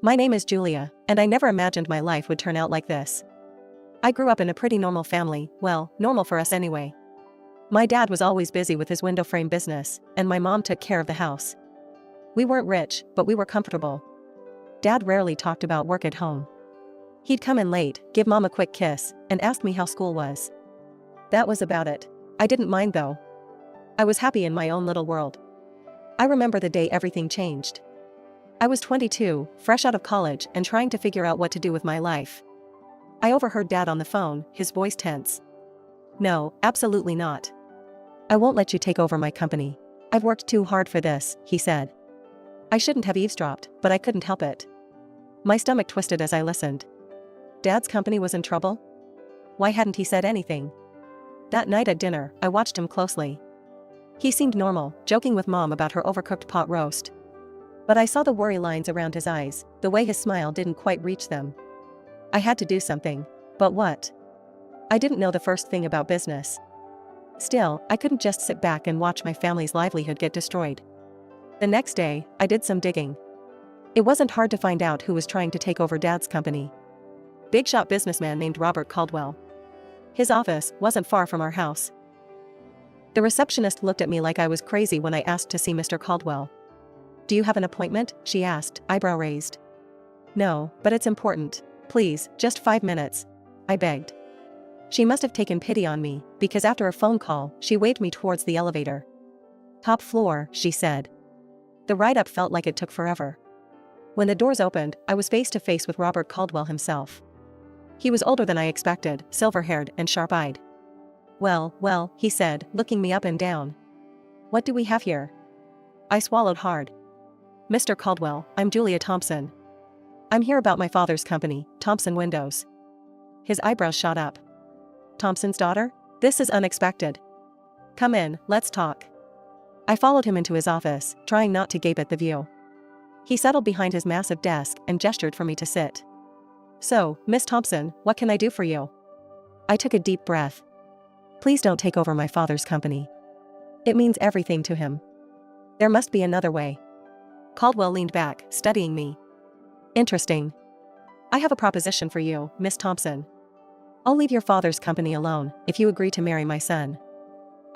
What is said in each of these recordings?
My name is Julia, and I never imagined my life would turn out like this. I grew up in a pretty normal family, well, normal for us anyway. My dad was always busy with his window frame business, and my mom took care of the house. We weren't rich, but we were comfortable. Dad rarely talked about work at home. He'd come in late, give mom a quick kiss, and ask me how school was. That was about it. I didn't mind though. I was happy in my own little world. I remember the day everything changed. I was 22, fresh out of college and trying to figure out what to do with my life. I overheard Dad on the phone, his voice tense. "No, absolutely not. I won't let you take over my company. I've worked too hard for this," he said. I shouldn't have eavesdropped, but I couldn't help it. My stomach twisted as I listened. Dad's company was in trouble? Why hadn't he said anything? That night at dinner, I watched him closely. He seemed normal, joking with mom about her overcooked pot roast. But I saw the worry lines around his eyes, the way his smile didn't quite reach them. I had to do something. But what? I didn't know the first thing about business. Still, I couldn't just sit back and watch my family's livelihood get destroyed. The next day, I did some digging. It wasn't hard to find out who was trying to take over Dad's company. Big shot businessman named Robert Caldwell. His office wasn't far from our house. The receptionist looked at me like I was crazy when I asked to see Mr. Caldwell. "Do you have an appointment?" she asked, eyebrow raised. "No, but it's important. Please, just 5 minutes," I begged. She must have taken pity on me, because after a phone call, she waved me towards the elevator. "Top floor," she said. The ride up felt like it took forever. When the doors opened, I was face to face with Robert Caldwell himself. He was older than I expected, silver-haired and sharp-eyed. Well, he said, looking me up and down. "What do we have here?" I swallowed hard. "Mr. Caldwell, I'm Julia Thompson. I'm here about my father's company, Thompson Windows." His eyebrows shot up. "Thompson's daughter? This is unexpected. Come in, let's talk." I followed him into his office, trying not to gape at the view. He settled behind his massive desk and gestured for me to sit. "So, Miss Thompson, what can I do for you?" I took a deep breath. "Please don't take over my father's company. It means everything to him. There must be another way." Caldwell leaned back, studying me. "Interesting. I have a proposition for you, Miss Thompson. I'll leave your father's company alone, if you agree to marry my son."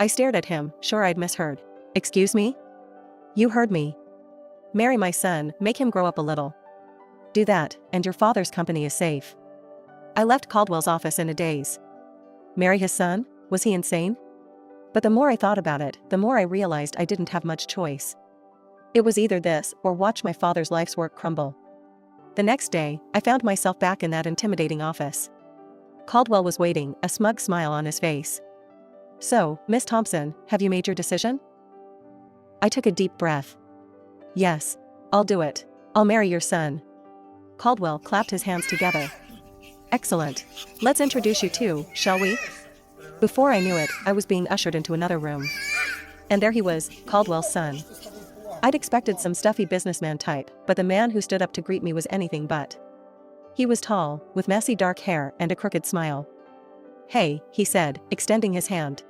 I stared at him, sure I'd misheard. "Excuse me?" "You heard me. Marry my son, make him grow up a little. Do that, and your father's company is safe." I left Caldwell's office in a daze. Marry his son? Was he insane? But the more I thought about it, the more I realized I didn't have much choice. It was either this, or watch my father's life's work crumble. The next day, I found myself back in that intimidating office. Caldwell was waiting, a smug smile on his face. "So, Miss Thompson, have you made your decision?" I took a deep breath. "Yes. I'll do it. I'll marry your son." Caldwell clapped his hands together. "Excellent. Let's introduce you two, shall we?" Before I knew it, I was being ushered into another room. And there he was, Caldwell's son. I'd expected some stuffy businessman type, but the man who stood up to greet me was anything but. He was tall, with messy dark hair and a crooked smile. "Hey," he said, extending his hand.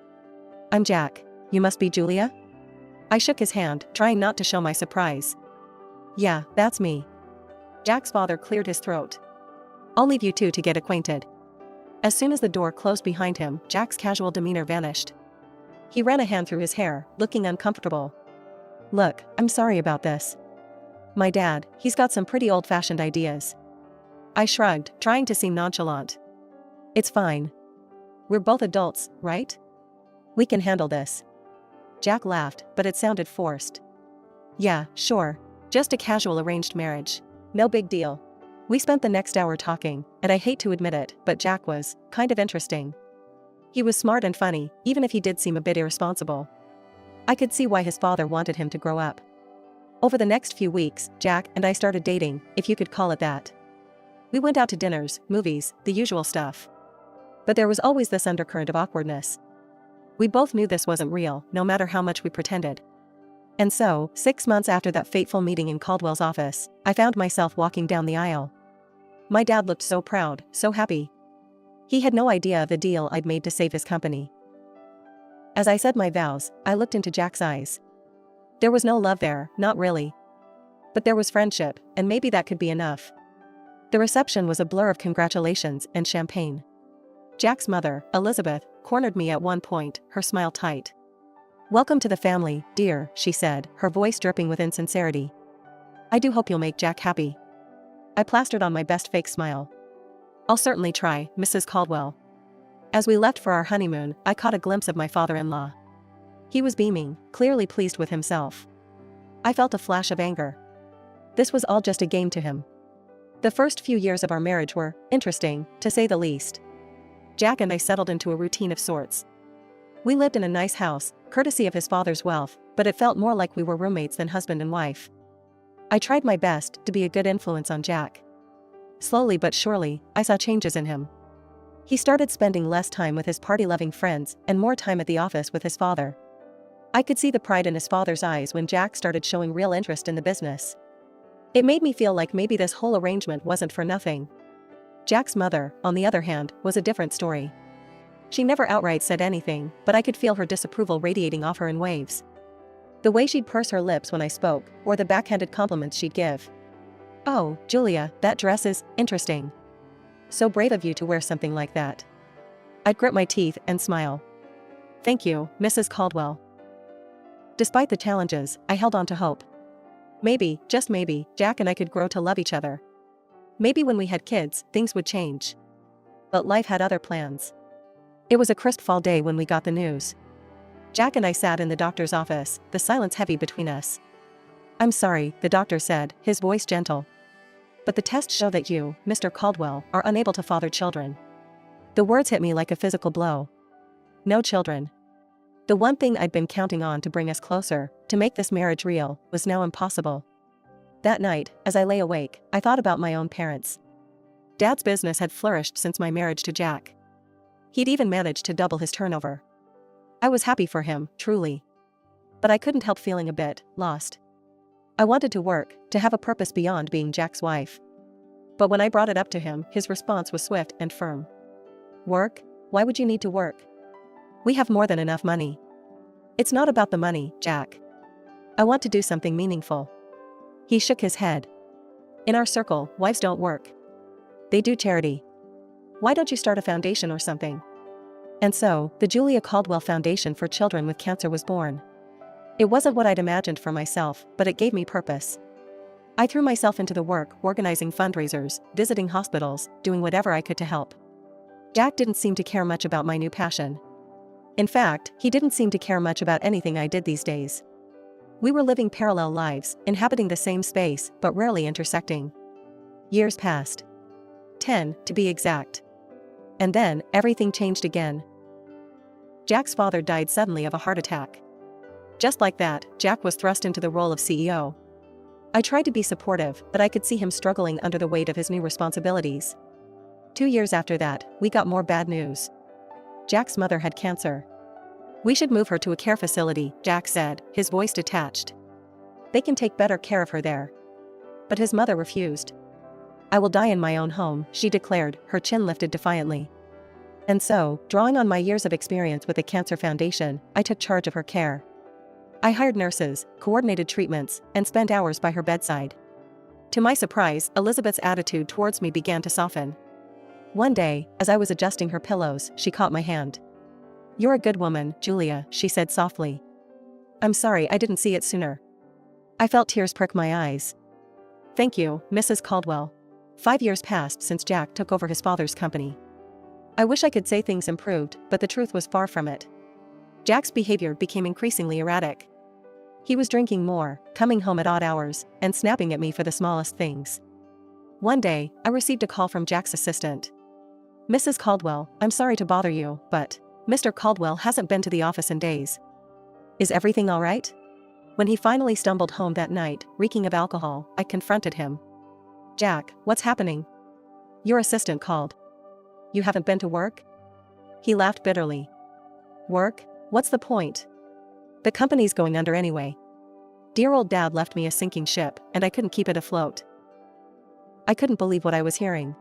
"I'm Jack. You must be Julia?" I shook his hand, trying not to show my surprise. "Yeah, that's me." Jack's father cleared his throat. "I'll leave you two to get acquainted." As soon as the door closed behind him, Jack's casual demeanor vanished. He ran a hand through his hair, looking uncomfortable. "Look, I'm sorry about this. My dad, he's got some pretty old-fashioned ideas." I shrugged, trying to seem nonchalant. "It's fine. We're both adults, right? We can handle this." Jack laughed, but it sounded forced. "Yeah, sure. Just a casual arranged marriage. No big deal." We spent the next hour talking, and I hate to admit it, but Jack was kind of interesting. He was smart and funny, even if he did seem a bit irresponsible. I could see why his father wanted him to grow up. Over the next few weeks, Jack and I started dating, if you could call it that. We went out to dinners, movies, the usual stuff. But there was always this undercurrent of awkwardness. We both knew this wasn't real, no matter how much we pretended. And so, 6 months after that fateful meeting in Caldwell's office, I found myself walking down the aisle. My dad looked so proud, so happy. He had no idea of the deal I'd made to save his company. As I said my vows, I looked into Jack's eyes. There was no love there, not really. But there was friendship, and maybe that could be enough. The reception was a blur of congratulations and champagne. Jack's mother, Elizabeth, cornered me at one point, her smile tight. "Welcome to the family, dear," she said, her voice dripping with insincerity. "I do hope you'll make Jack happy." I plastered on my best fake smile. "I'll certainly try, Mrs. Caldwell." As we left for our honeymoon, I caught a glimpse of my father-in-law. He was beaming, clearly pleased with himself. I felt a flash of anger. This was all just a game to him. The first few years of our marriage were interesting, to say the least. Jack and I settled into a routine of sorts. We lived in a nice house, courtesy of his father's wealth, but it felt more like we were roommates than husband and wife. I tried my best to be a good influence on Jack. Slowly but surely, I saw changes in him. He started spending less time with his party-loving friends and more time at the office with his father. I could see the pride in his father's eyes when Jack started showing real interest in the business. It made me feel like maybe this whole arrangement wasn't for nothing. Jack's mother, on the other hand, was a different story. She never outright said anything, but I could feel her disapproval radiating off her in waves. The way she'd purse her lips when I spoke, or the backhanded compliments she'd give. "Oh, Julia, that dress is interesting. So brave of you to wear something like that." I'd grit my teeth and smile. "Thank you, Mrs. Caldwell." Despite the challenges, I held on to hope. Maybe, just maybe, Jack and I could grow to love each other. Maybe when we had kids, things would change. But life had other plans. It was a crisp fall day when we got the news. Jack and I sat in the doctor's office, the silence heavy between us. "I'm sorry," the doctor said, his voice gentle. "But the tests show that you, Mr. Caldwell, are unable to father children." The words hit me like a physical blow. No children. The one thing I'd been counting on to bring us closer, to make this marriage real, was now impossible. That night, as I lay awake, I thought about my own parents. Dad's business had flourished since my marriage to Jack. He'd even managed to double his turnover. I was happy for him, truly. But I couldn't help feeling a bit lost. I wanted to work, to have a purpose beyond being Jack's wife. But when I brought it up to him, his response was swift and firm. "Work? Why would you need to work? We have more than enough money." "It's not about the money, Jack. I want to do something meaningful." He shook his head. "In our circle, wives don't work. They do charity. Why don't you start a foundation or something?" And so, the Julia Caldwell Foundation for Children with Cancer was born. It wasn't what I'd imagined for myself, but it gave me purpose. I threw myself into the work, organizing fundraisers, visiting hospitals, doing whatever I could to help. Jack didn't seem to care much about my new passion. In fact, he didn't seem to care much about anything I did these days. We were living parallel lives, inhabiting the same space, but rarely intersecting. Years passed. 10, to be exact. And then, everything changed again. Jack's father died suddenly of a heart attack. Just like that, Jack was thrust into the role of CEO. I tried to be supportive, but I could see him struggling under the weight of his new responsibilities. 2 years after that, we got more bad news. Jack's mother had cancer. "We should move her to a care facility," Jack said, his voice detached. "They can take better care of her there." But his mother refused. "I will die in my own home," she declared, her chin lifted defiantly. And so, drawing on my years of experience with the Cancer Foundation, I took charge of her care. I hired nurses, coordinated treatments, and spent hours by her bedside. To my surprise, Elizabeth's attitude towards me began to soften. One day, as I was adjusting her pillows, she caught my hand. "You're a good woman, Julia," she said softly. "I'm sorry I didn't see it sooner." I felt tears prick my eyes. "Thank you, Mrs. Caldwell." 5 years passed since Jack took over his father's company. I wish I could say things improved, but the truth was far from it. Jack's behavior became increasingly erratic. He was drinking more, coming home at odd hours, and snapping at me for the smallest things. One day, I received a call from Jack's assistant. "Mrs. Caldwell, I'm sorry to bother you, but Mr. Caldwell hasn't been to the office in days. Is everything all right?" When he finally stumbled home that night, reeking of alcohol, I confronted him. "Jack, what's happening?" "Your assistant called." "You haven't been to work?" He laughed bitterly. "Work? What's the point? The company's going under anyway." Dear old Dad left me a sinking ship, and I couldn't keep it afloat. I couldn't believe what I was hearing.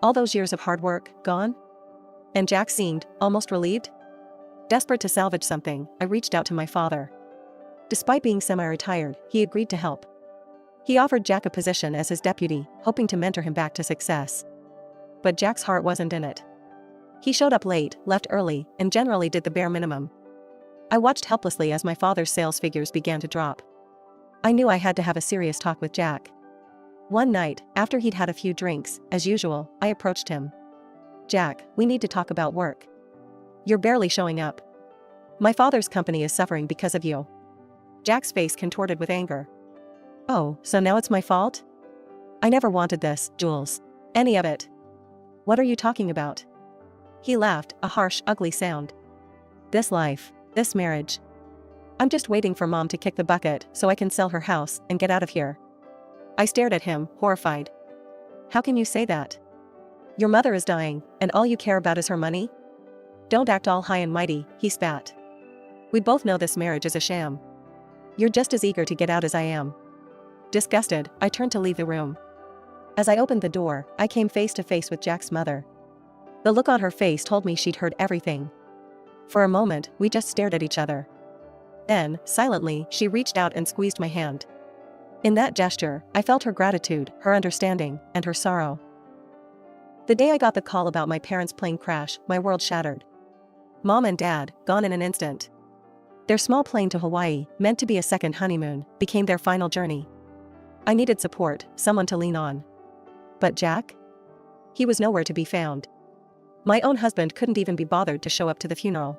All those years of hard work, gone? And Jack seemed almost relieved? Desperate to salvage something, I reached out to my father. Despite being semi-retired, he agreed to help. He offered Jack a position as his deputy, hoping to mentor him back to success. But Jack's heart wasn't in it. He showed up late, left early, and generally did the bare minimum. I watched helplessly as my father's sales figures began to drop. I knew I had to have a serious talk with Jack. One night, after he'd had a few drinks, as usual, I approached him. "Jack, we need to talk about work. You're barely showing up. My father's company is suffering because of you." Jack's face contorted with anger. "Oh, so now it's my fault? I never wanted this, Jules. Any of it. What are you talking about?" He laughed, a harsh, ugly sound. "This life, this marriage. I'm just waiting for Mom to kick the bucket so I can sell her house and get out of here." I stared at him, horrified. "How can you say that? Your mother is dying, and all you care about is her money? Don't act all high and mighty," he spat. "We both know this marriage is a sham. You're just as eager to get out as I am." Disgusted, I turned to leave the room. As I opened the door, I came face to face with Jack's mother. The look on her face told me she'd heard everything. For a moment, we just stared at each other. Then, silently, she reached out and squeezed my hand. In that gesture, I felt her gratitude, her understanding, and her sorrow. The day I got the call about my parents' plane crash, my world shattered. Mom and Dad, gone in an instant. Their small plane to Hawaii, meant to be a second honeymoon, became their final journey. I needed support, someone to lean on. But Jack? He was nowhere to be found. My own husband couldn't even be bothered to show up to the funeral.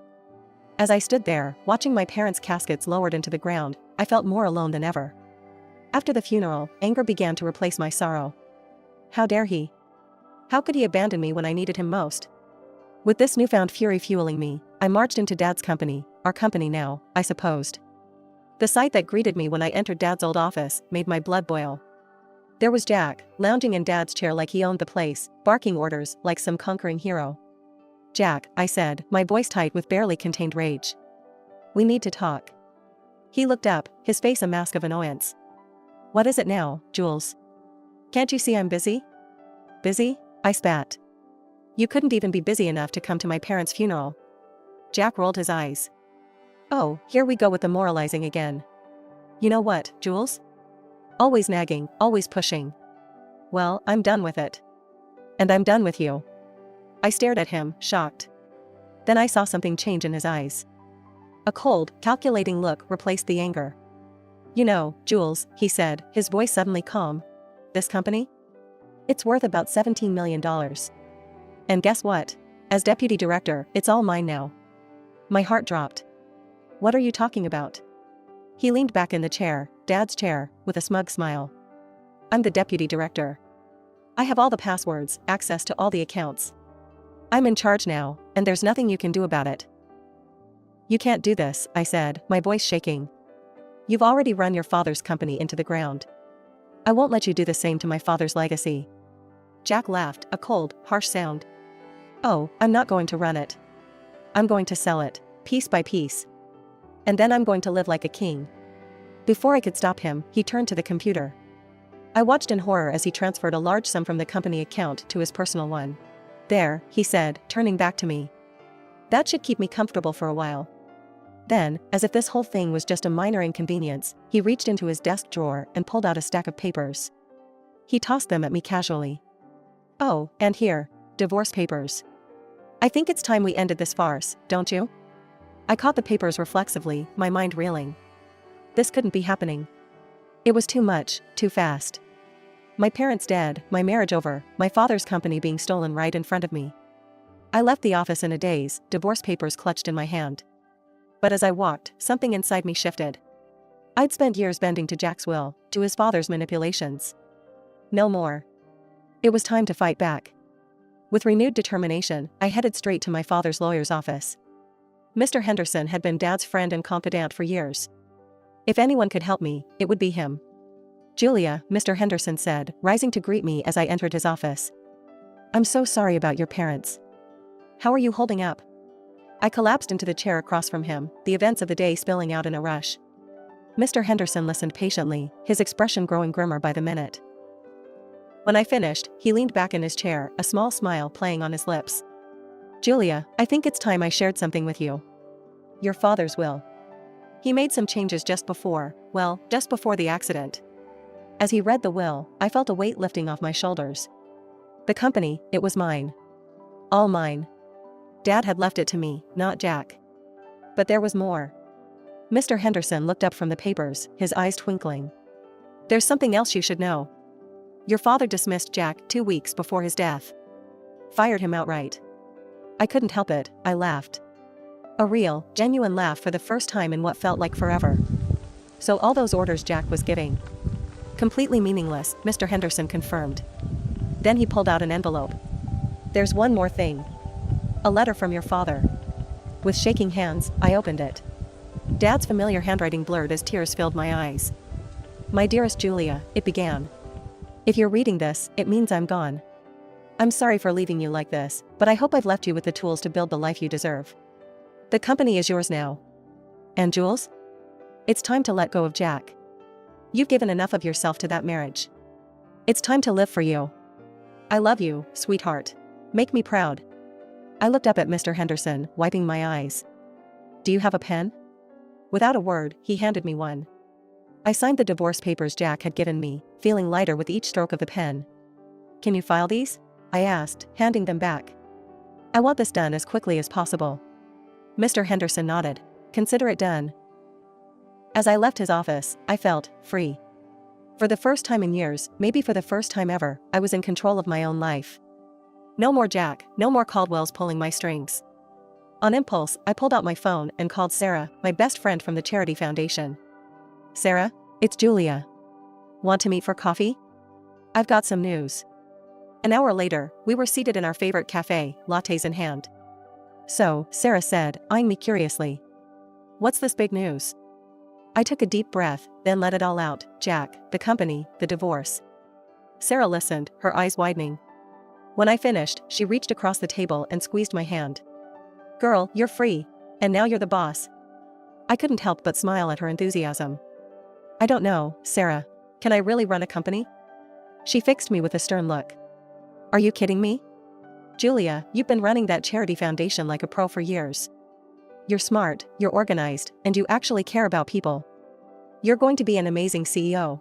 As I stood there, watching my parents' caskets lowered into the ground, I felt more alone than ever. After the funeral, anger began to replace my sorrow. How dare he? How could he abandon me when I needed him most? With this newfound fury fueling me, I marched into Dad's company, our company now, I supposed. The sight that greeted me when I entered Dad's old office made my blood boil. There was Jack, lounging in Dad's chair like he owned the place, barking orders like some conquering hero. "Jack," I said, my voice tight with barely contained rage. "We need to talk." He looked up, his face a mask of annoyance. "What is it now, Jules? Can't you see I'm busy?" "Busy?" I spat. "You couldn't even be busy enough to come to my parents' funeral." Jack rolled his eyes. "Oh, here we go with the moralizing again. You know what, Jules? Always nagging, always pushing. Well, I'm done with it. And I'm done with you." I stared at him, shocked. Then I saw something change in his eyes. A cold, calculating look replaced the anger. "You know, Jules," he said, his voice suddenly calm. "This company? It's worth about $17 million. And guess what? As deputy director, it's all mine now." My heart dropped. "What are you talking about?" He leaned back in the chair, Dad's chair, with a smug smile. "I'm the deputy director. I have all the passwords, access to all the accounts. I'm in charge now, and there's nothing you can do about it." "You can't do this," I said, my voice shaking. "You've already run your father's company into the ground. I won't let you do the same to my father's legacy." Jack laughed, a cold, harsh sound. "Oh, I'm not going to run it. I'm going to sell it, piece by piece. And then I'm going to live like a king." Before I could stop him, he turned to the computer. I watched in horror as he transferred a large sum from the company account to his personal one. "There," he said, turning back to me. "That should keep me comfortable for a while." Then, as if this whole thing was just a minor inconvenience, he reached into his desk drawer and pulled out a stack of papers. He tossed them at me casually. "Oh, and here, divorce papers. I think it's time we ended this farce, don't you?" I caught the papers reflexively, my mind reeling. This couldn't be happening. It was too much, too fast. My parents dead, my marriage over, my father's company being stolen right in front of me. I left the office in a daze, divorce papers clutched in my hand. But as I walked, something inside me shifted. I'd spent years bending to Jack's will, to his father's manipulations. No more. It was time to fight back. With renewed determination, I headed straight to my father's lawyer's office. Mr. Henderson had been Dad's friend and confidant for years. If anyone could help me, it would be him. "Julia," Mr. Henderson said, rising to greet me as I entered his office. "I'm so sorry about your parents. How are you holding up?" I collapsed into the chair across from him, the events of the day spilling out in a rush. Mr. Henderson listened patiently, his expression growing grimmer by the minute. When I finished, he leaned back in his chair, a small smile playing on his lips. "Julia, I think it's time I shared something with you. Your father's will. He made some changes just before the accident. As he read the will, I felt a weight lifting off my shoulders. The company, it was mine. All mine. Dad had left it to me, not Jack. But there was more. Mr. Henderson looked up from the papers, his eyes twinkling. There's something else you should know. Your father dismissed Jack 2 weeks before his death. Fired him outright. I couldn't help it, I laughed. A real, genuine laugh for the first time in what felt like forever. So all those orders Jack was giving. Completely meaningless, Mr. Henderson confirmed. Then he pulled out an envelope. There's one more thing. A letter from your father. With shaking hands, I opened it. Dad's familiar handwriting blurred as tears filled my eyes. My dearest Julia, it began. If you're reading this, it means I'm gone. I'm sorry for leaving you like this, but I hope I've left you with the tools to build the life you deserve. The company is yours now. And Jules? It's time to let go of Jack. You've given enough of yourself to that marriage. It's time to live for you. I love you, sweetheart. Make me proud. I looked up at Mr. Henderson, wiping my eyes. Do you have a pen? Without a word, he handed me one. I signed the divorce papers Jack had given me, feeling lighter with each stroke of the pen. Can you file these? I asked, handing them back. I want this done as quickly as possible. Mr. Henderson nodded. Consider it done. As I left his office, I felt free. For the first time in years, maybe for the first time ever, I was in control of my own life. No more Jack, no more Caldwells pulling my strings. On impulse, I pulled out my phone and called Sarah, my best friend from the charity foundation. Sarah, it's Julia. Want to meet for coffee? I've got some news. An hour later, we were seated in our favorite cafe, lattes in hand. So, Sarah said, eyeing me curiously. What's this big news? I took a deep breath, then let it all out. Jack, the company, the divorce. Sarah listened, her eyes widening. When I finished, she reached across the table and squeezed my hand. Girl, you're free. And now you're the boss. I couldn't help but smile at her enthusiasm. I don't know, Sarah. Can I really run a company? She fixed me with a stern look. Are you kidding me? Julia, you've been running that charity foundation like a pro for years. You're smart, you're organized, and you actually care about people. You're going to be an amazing CEO.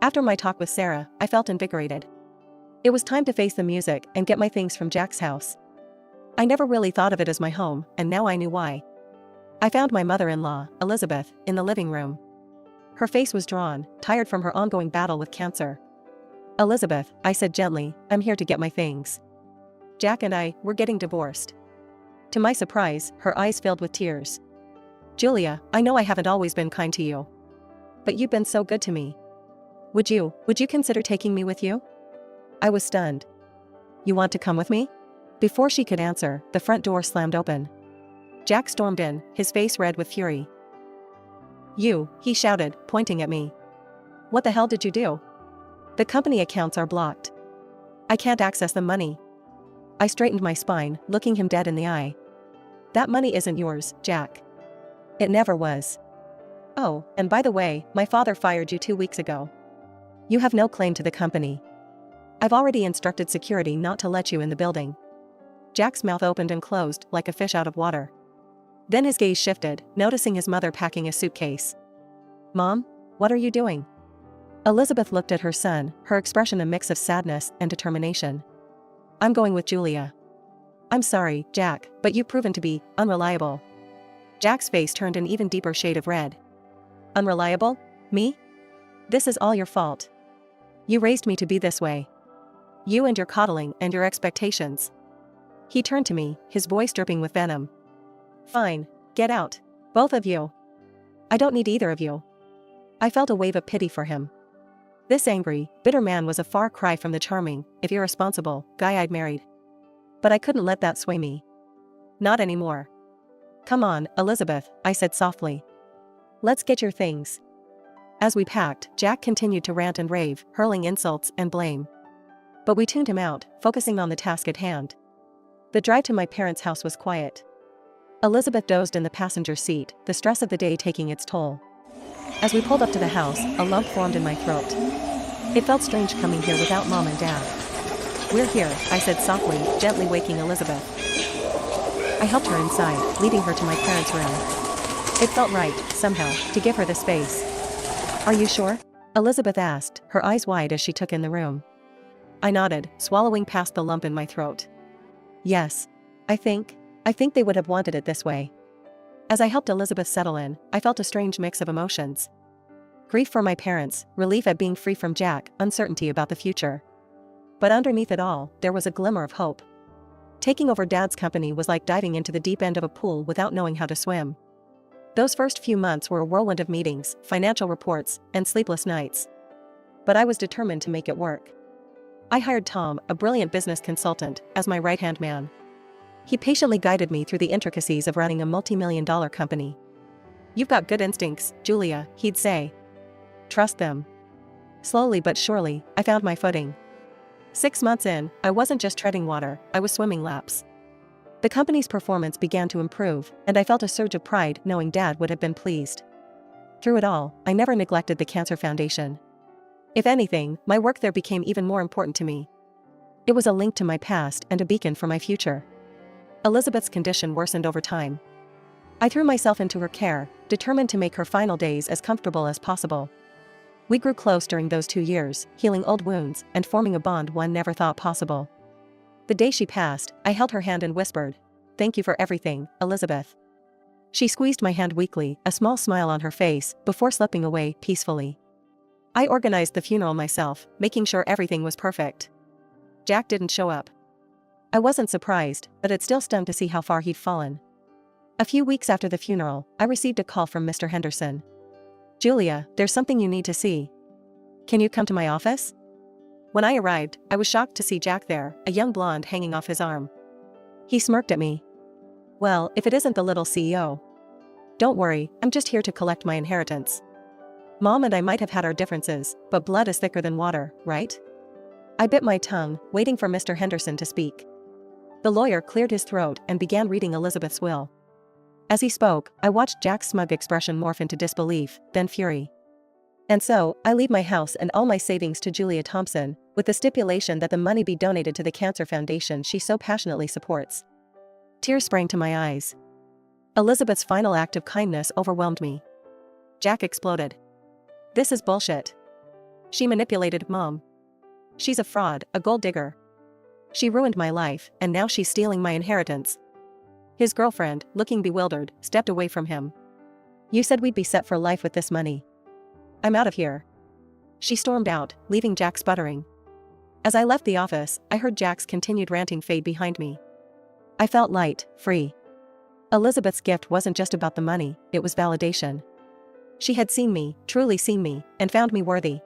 After my talk with Sarah, I felt invigorated. It was time to face the music and get my things from Jack's house. I never really thought of it as my home, and now I knew why. I found my mother-in-law, Elizabeth, in the living room. Her face was drawn, tired from her ongoing battle with cancer. Elizabeth, I said gently, I'm here to get my things. Jack and I, we're getting divorced. To my surprise, her eyes filled with tears. Julia, I know I haven't always been kind to you. But you've been so good to me. Would you consider taking me with you? I was stunned. You want to come with me? Before she could answer, the front door slammed open. Jack stormed in, his face red with fury. You, he shouted, pointing at me. What the hell did you do? The company accounts are blocked. I can't access the money. I straightened my spine, looking him dead in the eye. That money isn't yours, Jack. It never was. Oh, and by the way, my father fired you 2 weeks ago. You have no claim to the company. I've already instructed security not to let you in the building. Jack's mouth opened and closed like a fish out of water. Then his gaze shifted, noticing his mother packing a suitcase. Mom, what are you doing? Elizabeth looked at her son, her expression a mix of sadness and determination. I'm going with Julia. I'm sorry, Jack, but you've proven to be unreliable. Jack's face turned an even deeper shade of red. Unreliable? Me? This is all your fault. You raised me to be this way. You and your coddling and your expectations. He turned to me, his voice dripping with venom. Fine, get out, both of you. I don't need either of you. I felt a wave of pity for him. This angry, bitter man was a far cry from the charming, if irresponsible, guy I'd married. But I couldn't let that sway me. Not anymore. Come on, Elizabeth, I said softly. Let's get your things. As we packed, Jack continued to rant and rave, hurling insults and blame. But we tuned him out, focusing on the task at hand. The drive to my parents' house was quiet. Elizabeth dozed in the passenger seat, the stress of the day taking its toll. As we pulled up to the house, a lump formed in my throat. It felt strange coming here without Mom and Dad. We're here, I said softly, gently waking Elizabeth. I helped her inside, leading her to my parents' room. It felt right, somehow, to give her the space. Are you sure? Elizabeth asked, her eyes wide as she took in the room. I nodded, swallowing past the lump in my throat. Yes. I think they would have wanted it this way. As I helped Elizabeth settle in, I felt a strange mix of emotions. Grief for my parents, relief at being free from Jack, uncertainty about the future. But underneath it all, there was a glimmer of hope. Taking over Dad's company was like diving into the deep end of a pool without knowing how to swim. Those first few months were a whirlwind of meetings, financial reports, and sleepless nights. But I was determined to make it work. I hired Tom, a brilliant business consultant, as my right-hand man. He patiently guided me through the intricacies of running a multi-million-dollar company. You've got good instincts, Julia, he'd say. Trust them. Slowly but surely, I found my footing. 6 months in, I wasn't just treading water, I was swimming laps. The company's performance began to improve, and I felt a surge of pride knowing Dad would have been pleased. Through it all, I never neglected the Cancer Foundation. If anything, my work there became even more important to me. It was a link to my past and a beacon for my future. Elizabeth's condition worsened over time. I threw myself into her care, determined to make her final days as comfortable as possible. We grew close during those 2 years, healing old wounds and forming a bond one never thought possible. The day she passed, I held her hand and whispered, "Thank you for everything, Elizabeth." She squeezed my hand weakly, a small smile on her face, before slipping away peacefully. I organized the funeral myself, making sure everything was perfect. Jack didn't show up. I wasn't surprised, but it still stung to see how far he'd fallen. A few weeks after the funeral, I received a call from Mr. Henderson. "Julia, there's something you need to see. Can you come to my office?" When I arrived, I was shocked to see Jack there, a young blonde hanging off his arm. He smirked at me. "Well, if it isn't the little CEO. Don't worry, I'm just here to collect my inheritance. Mom and I might have had our differences, but blood is thicker than water, right?" I bit my tongue, waiting for Mr. Henderson to speak. The lawyer cleared his throat and began reading Elizabeth's will. As he spoke, I watched Jack's smug expression morph into disbelief, then fury. "And so, I leave my house and all my savings to Julia Thompson, with the stipulation that the money be donated to the Cancer Foundation she so passionately supports." Tears sprang to my eyes. Elizabeth's final act of kindness overwhelmed me. Jack exploded. "This is bullshit. She manipulated Mom. She's a fraud, a gold digger. She ruined my life, and now she's stealing my inheritance." His girlfriend, looking bewildered, stepped away from him. "You said we'd be set for life with this money. I'm out of here." She stormed out, leaving Jack sputtering. As I left the office, I heard Jack's continued ranting fade behind me. I felt light, free. Elizabeth's gift wasn't just about the money, it was validation. She had seen me, truly seen me, and found me worthy.